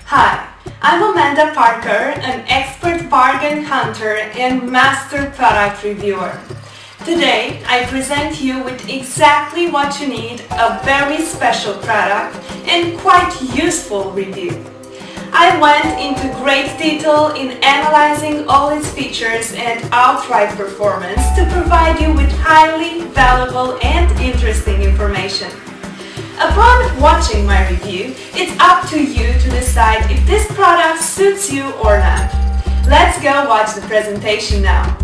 Hi, I'm Amanda Parker, an expert bargain hunter and master product reviewer. Today, I present you with exactly what you need, a very special product and quite useful review. I went into great detail in analyzing all its features and outright performance to provide you with highly valuable and interesting information. Upon watching my review, it's up to you to decide if this product suits you or not. Let's go watch the presentation now.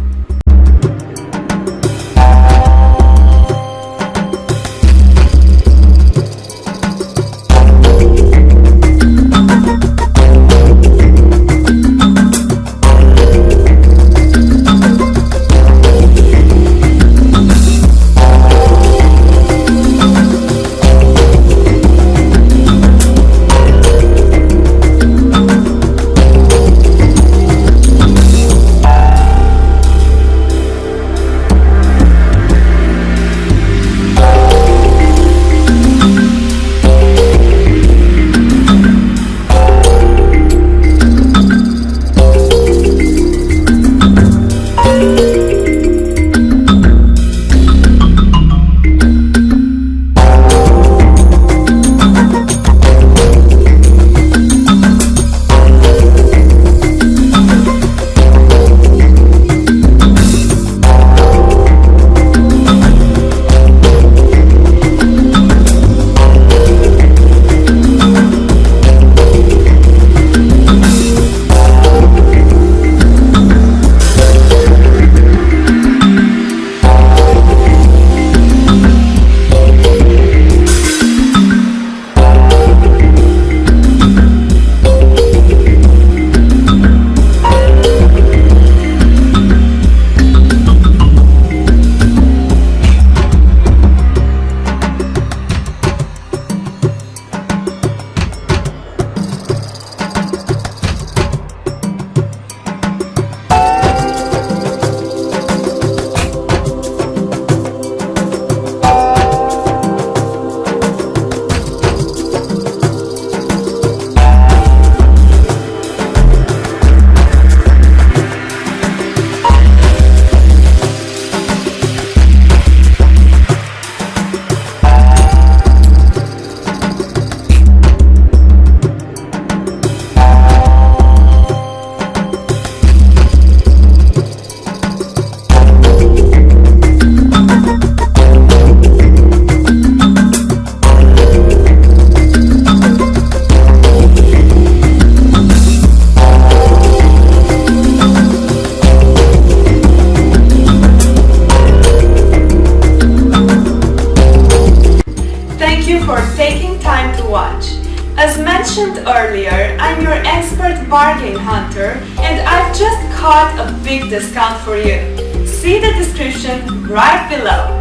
Thank you for taking time to watch. As mentioned earlier, I'm your expert bargain hunter and I've just caught a big discount for you. See the description right below.